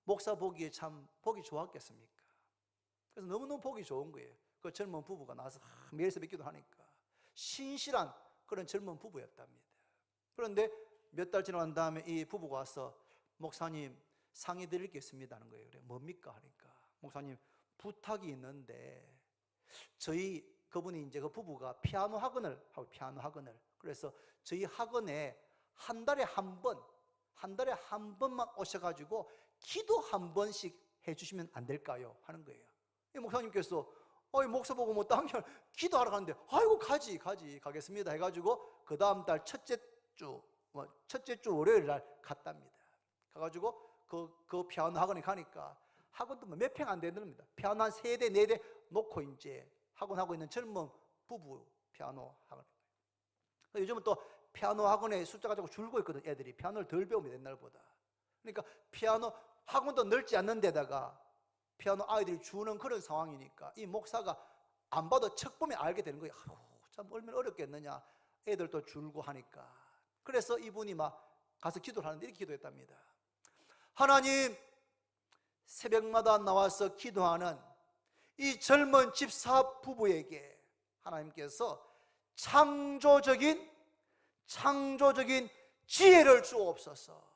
A: 목사 보기에 참 보기 좋았겠습니까? 그래서 너무너무 보기 좋은 거예요. 그 젊은 부부가 나와서 매일 새벽기도 하니까 신실한 그런 젊은 부부였답니다. 그런데 몇 달 지나간 다음에 이 부부가 와서 목사님 상의 드릴 게 있습니다 하는 거예요. 그래, 뭡니까 하니까 목사님 부탁이 있는데 그분이 이제 그 부부가 피아노 학원을 그래서 저희 학원에 한 달에 한 번만 오셔가지고 기도 한 번씩 해주시면 안 될까요? 하는 거예요. 이 목사님께서 목사 보고 뭐 당연 기도하러 가는데 아이고 가겠습니다 해가지고 그 다음 달 첫째 주 월요일 날 갔답니다. 가가지고 그 피아노 학원에 가니까 학원도 몇 평 안 되는겁니다. 피아노 한 3대 4대 놓고 이제 학원하고 있는 젊은 부부 피아노 학원. 요즘은 또 피아노 학원에 숫자가 자꾸 줄고 있거든. 애들이 피아노를 덜 배웁니다, 옛날보다. 그러니까 피아노 학원도 넓지 않는 데다가 피아노 아이들이 주는 그런 상황이니까 이 목사가 안 봐도 척 보면 알게 되는 거예요. 참 얼마나 어렵겠느냐, 애들도 줄고 하니까. 그래서 이분이 막 가서 기도를 하는데 이렇게 기도했답니다. 하나님, 새벽마다 나와서 기도하는 이 젊은 집사 부부에게 하나님께서 창조적인 지혜를 주옵소서.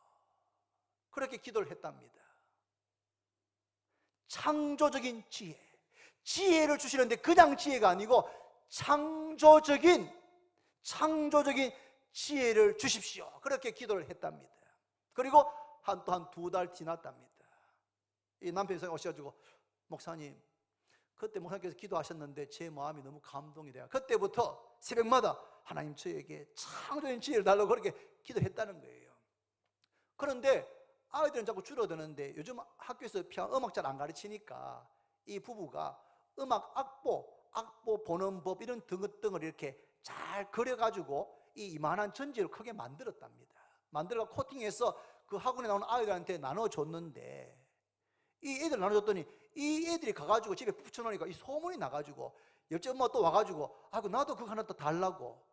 A: 그렇게 기도를 했답니다. 창조적인 지혜를 주시는데 그냥 지혜가 아니고 창조적인 지혜를 주십시오. 그렇게 기도를 했답니다. 그리고 한 2달 지났답니다. 이 남편이 오셔가지고 목사님, 그때 목사님께서 기도하셨는데 제 마음이 너무 감동이 돼요. 그때부터 새벽마다 하나님 저에게 창조적인 지혜를 달라고 그렇게 기도했다는 거예요. 그런데 아이들은 자꾸 줄어드는데 요즘 학교에서 피아노 음악 잘 안 가르치니까 이 부부가 음악 악보 보는 법 이런 등을 이렇게 잘 그려가지고 이 이만한 전지를 크게 만들었답니다. 만들어 코팅해서 그 학원에 나오는 아이들한테 나눠줬는데 이 애들 나눠줬더니 이 애들이 가가지고 집에 붙여놓으니까 이 소문이 나가지고 옆집 엄마가 또 와가지고 나도 그거 하나 또 달라고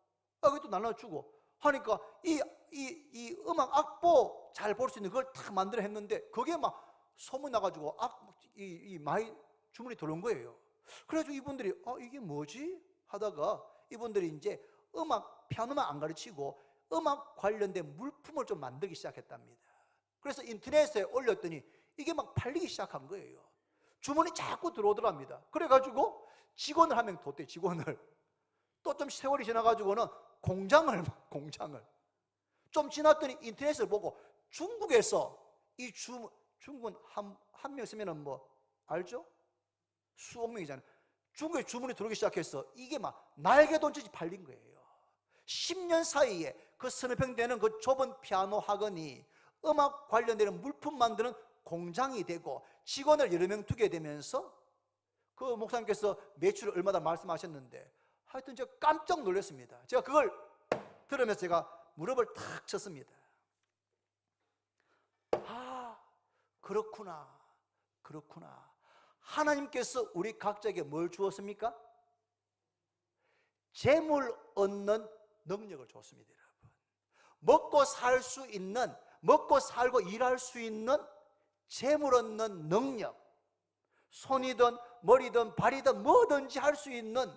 A: 그거 또 나눠주고 하니까 이 음악 악보 잘 볼 수 있는 그걸 딱 만들어 했는데 그게 막 소문 나가지고 많이 주문이 들어온 거예요. 그래가지고 이분들이 이게 뭐지? 하다가 이분들이 이제 피아노만 안 가르치고 음악 관련된 물품을 좀 만들기 시작했답니다. 그래서 인터넷에 올렸더니 이게 막 팔리기 시작한 거예요. 주문이 자꾸 들어오더랍니다. 그래가지고 직원을 한 명 뒀대. 직원을 또 좀 세월이 지나가지고는 공장을 좀 지났더니 인터넷을 보고 중국에서 중국은 한 명 쓰면은 뭐 알죠? 수억 명이잖아요. 중국에 주문이 들어오기 시작해서 이게 막 날개 돋듯이 팔린 거예요. 10년 사이에 그 서너 평 되는 그 좁은 피아노 학원이 음악 관련되는 물품 만드는 공장이 되고 직원을 여러 명 두게 되면서 그 목사님께서 매출을 얼마나 말씀하셨는데 하여튼 제가 깜짝 놀랐습니다. 제가 그걸 들으면서 제가 무릎을 탁 쳤습니다. 그렇구나. 하나님께서 우리 각자에게 뭘 주었습니까? 재물 얻는 능력을 줬습니다, 여러분. 먹고 살고 일할 수 있는 재물 얻는 능력, 손이든 머리든 발이든 뭐든지 할 수 있는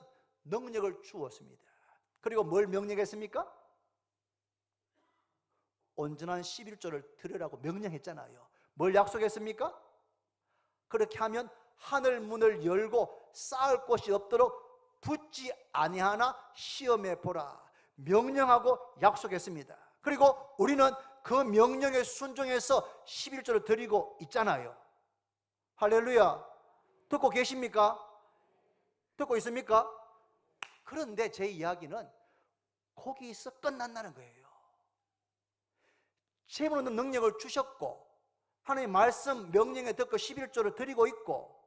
A: 능력을 주었습니다. 그리고 뭘 명령했습니까? 온전한 11조를 드리라고 명령했잖아요. 뭘 약속했습니까? 그렇게 하면 하늘 문을 열고 쌓을 곳이 없도록 붙지 아니하나 시험해 보라 명령하고 약속했습니다. 그리고 우리는 그 명령에 순종해서 11조를 드리고 있잖아요. 할렐루야. 듣고 계십니까? 듣고 있습니까? 그런데 제 이야기는 거기서 끝난다는 거예요. 재물 얻는 능력을 주셨고 하나님의 말씀 명령에 듣고 11조를 드리고 있고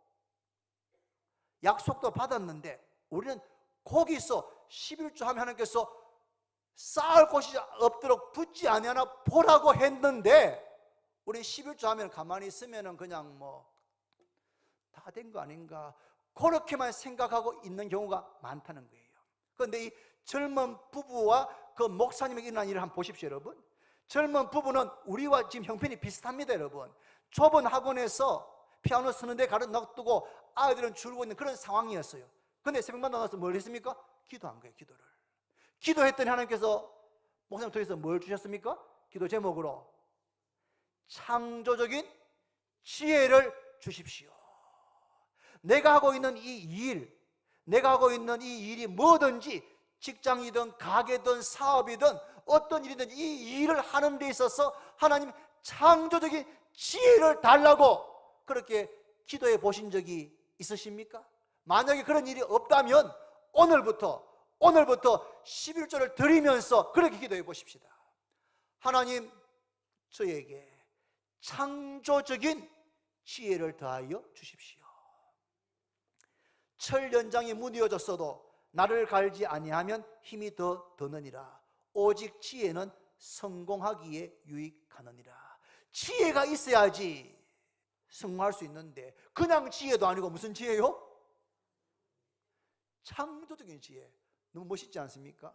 A: 약속도 받았는데 우리는 거기서 11조 하면 하나님께서 쌓을 곳이 없도록 붙지 아니하나 보라고 했는데 우리는 11조 하면 가만히 있으면 그냥 뭐 다 된 거 아닌가 그렇게만 생각하고 있는 경우가 많다는 거예요. 그런데 이 젊은 부부와 그 목사님에게 일어난 일을 한번 보십시오. 여러분, 젊은 부부는 우리와 지금 형편이 비슷합니다. 여러분, 좁은 학원에서 피아노 쓰는 데 가르쳐 놔두고 아이들은 줄고 있는 그런 상황이었어요. 근데 새벽마다 나와서 뭘 했습니까? 기도한 거예요. 기도를 기도했더니 하나님께서 목사님 통해서 뭘 주셨습니까? 기도 제목으로 창조적인 지혜를 주십시오. 내가 하고 있는 내가 하고 있는 이 일이 뭐든지 직장이든 가게든 사업이든 어떤 일이든 이 일을 하는 데 있어서 하나님 창조적인 지혜를 달라고 그렇게 기도해 보신 적이 있으십니까? 만약에 그런 일이 없다면 오늘부터 11조를 드리면서 그렇게 기도해 보십시다. 하나님, 저에게 창조적인 지혜를 더하여 주십시오. 철 연장이 무뎌졌어도 나를 갈지 아니하면 힘이 더 드느니라. 오직 지혜는 성공하기에 유익하느니라. 지혜가 있어야지 성공할 수 있는데 그냥 지혜도 아니고 무슨 지혜요? 창조적인 지혜. 너무 멋있지 않습니까?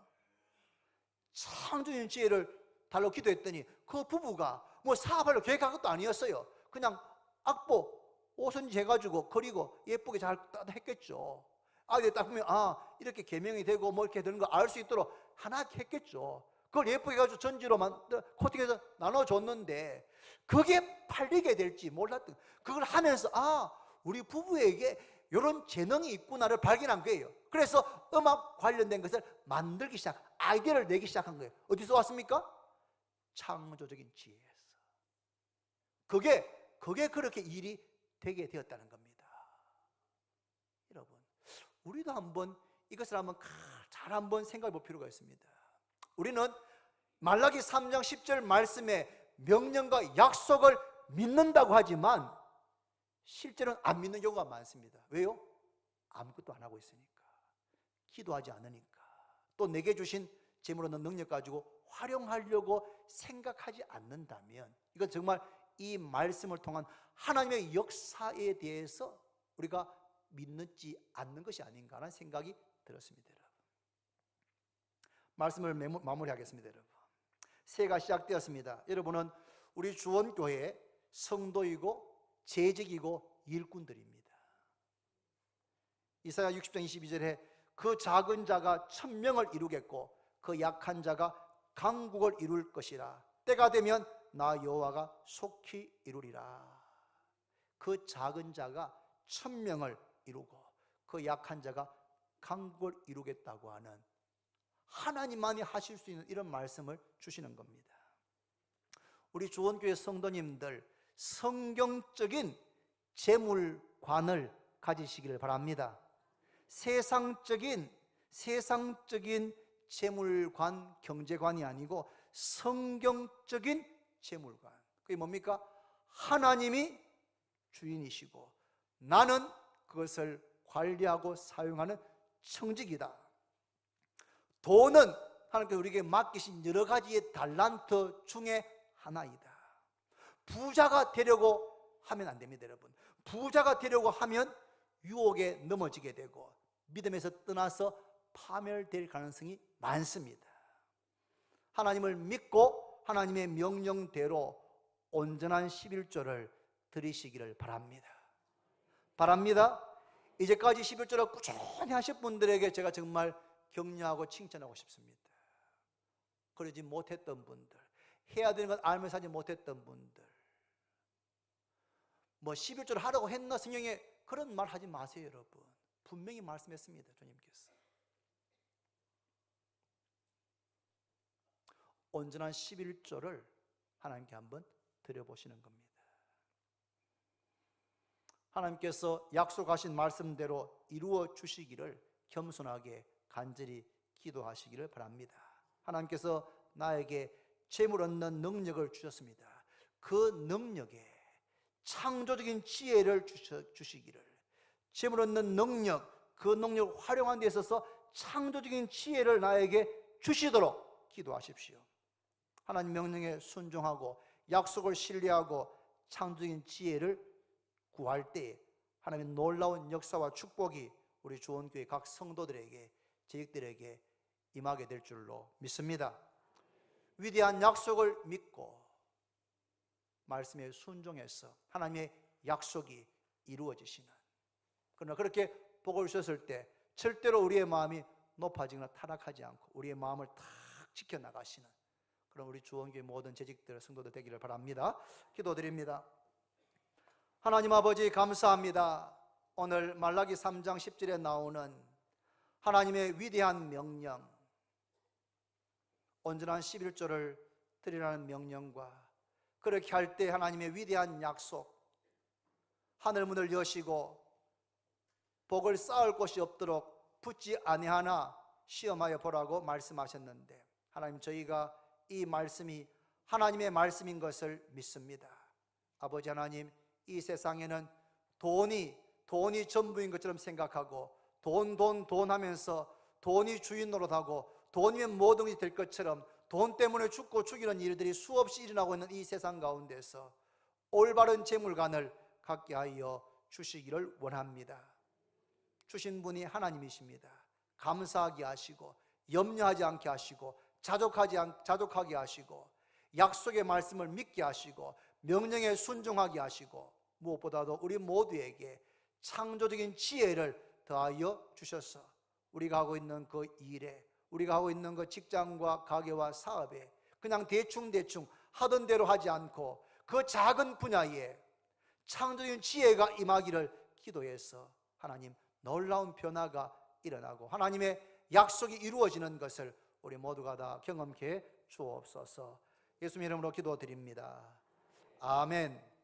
A: 창조적인 지혜를 달라고 기도했더니 그 부부가 뭐 사업하려고 계획한 것도 아니었어요. 그냥 악보 오선지 해가지고 그리고 예쁘게 잘 했겠죠. 아이들 딱 보면 이렇게 개명이 되고 뭐 이렇게 되는 거 알 수 있도록 하나 했겠죠. 그걸 예쁘게 해가지고 전지로 코팅해서 나눠줬는데 그게 팔리게 될지 몰랐던, 그걸 하면서 우리 부부에게 이런 재능이 있구나를 발견한 거예요. 그래서 음악 관련된 것을 만들기 아이디어를 내기 시작한 거예요. 어디서 왔습니까? 창조적인 지혜에서. 그게 그렇게 일이 되게 되었다는 겁니다. 여러분, 우리도 한번 이것을 잘 생각해 볼 필요가 있습니다. 우리는 말라기 3장 10절 말씀에 명령과 약속을 믿는다고 하지만 실제로는 안 믿는 경우가 많습니다. 왜요? 아무것도 안 하고 있으니까, 기도하지 않으니까, 또 내게 주신 재물 얻는 능력 가지고 활용하려고 생각하지 않는다면 이건 정말 이 말씀을 통한 하나님의 역사에 대해서 우리가 믿지 않는 것이 아닌가 하는 생각이 들었습니다. 여러분, 말씀을 마무리하겠습니다. 여러분, 새해가 시작되었습니다. 여러분은 우리 주원교회 성도이고 재직이고 일꾼들입니다. 이사야 60장 22절에 그 작은 자가 1000명을 이루겠고 그 약한 자가 강국을 이룰 것이라. 때가 되면 나 여호와가 속히 이루리라. 그 작은 자가 1000명을 이루고 그 약한 자가 강국을 이루겠다고 하는, 하나님만이 하실 수 있는 이런 말씀을 주시는 겁니다. 우리 주원교회 성도님들, 성경적인 재물관을 가지시기를 바랍니다. 세상적인 재물관, 경제관이 아니고 성경적인 재물관. 그게 뭡니까? 하나님이 주인이시고 나는 그것을 관리하고 사용하는 청직이다. 돈은 하나님께서 우리에게 맡기신 여러 가지의 달란트 중에 하나이다. 부자가 되려고 하면 안 됩니다. 여러분, 부자가 되려고 하면 유혹에 넘어지게 되고 믿음에서 떠나서 파멸될 가능성이 많습니다. 하나님을 믿고 하나님의 명령대로 온전한 11조를 드리시기를 바랍니다. 이제까지 11조를 꾸준히 하실 분들에게 제가 정말 격려하고 칭찬하고 싶습니다. 그러지 못했던 분들, 해야 되는 건 알면서 하지 못했던 분들, 뭐 11조를 하라고 했나 성경에 그런 말 하지 마세요. 여러분, 분명히 말씀했습니다. 주님께서 온전한 11조를 하나님께 한번 드려보시는 겁니다. 하나님께서 약속하신 말씀대로 이루어 주시기를 겸손하게 간절히 기도하시기를 바랍니다. 하나님께서 나에게 재물 얻는 능력을 주셨습니다. 그 능력에 창조적인 지혜를 주시기를, 재물 얻는 능력, 그 능력을 활용하는 데 있어서 창조적인 지혜를 나에게 주시도록 기도하십시오. 하나님 명령에 순종하고 약속을 신뢰하고 창조적인 지혜를 구할 때 하나님의 놀라운 역사와 축복이 우리 주원교회 각 성도들에게, 재직들에게 임하게 될 줄로 믿습니다. 위대한 약속을 믿고 말씀에 순종해서 하나님의 약속이 이루어지시는, 그러나 그렇게 복을 주셨을 때 절대로 우리의 마음이 높아지거나 타락하지 않고 우리의 마음을 탁 지켜나가시는 그런 우리 주원교회 모든 재직들, 성도들 되기를 바랍니다. 기도드립니다. 하나님 아버지, 감사합니다. 오늘 말라기 3장 10절에 나오는 하나님의 위대한 명령, 온전한 11조를 드리라는 명령과 그렇게 할 때 하나님의 위대한 약속, 하늘문을 여시고 복을 쌓을 곳이 없도록 붙지 아니하나 시험하여 보라고 말씀하셨는데, 하나님, 저희가 이 말씀이 하나님의 말씀인 것을 믿습니다. 아버지 하나님, 이 세상에는 돈이 전부인 것처럼 생각하고 돈 하면서 돈이 주인 노릇하고 돈이면 모든 것이 될 것처럼 돈 때문에 죽고 죽이는 일들이 수없이 일어나고 있는 이 세상 가운데서 올바른 재물관을 갖게 하여 주시기를 원합니다. 주신 분이 하나님이십니다. 감사하게 하시고 염려하지 않게 하시고 자족하게 하시고 약속의 말씀을 믿게 하시고 명령에 순종하게 하시고 무엇보다도 우리 모두에게 창조적인 지혜를 더하여 주셔서 우리가 하고 있는 그 일에, 우리가 하고 있는 그 직장과 가게와 사업에 그냥 대충 하던 대로 하지 않고 그 작은 분야에 창조적인 지혜가 임하기를 기도해서 하나님, 놀라운 변화가 일어나고 하나님의 약속이 이루어지는 것을 우리 모두가 다 경험케 주옵소서. 예수님 이름으로 기도드립니다. 아멘.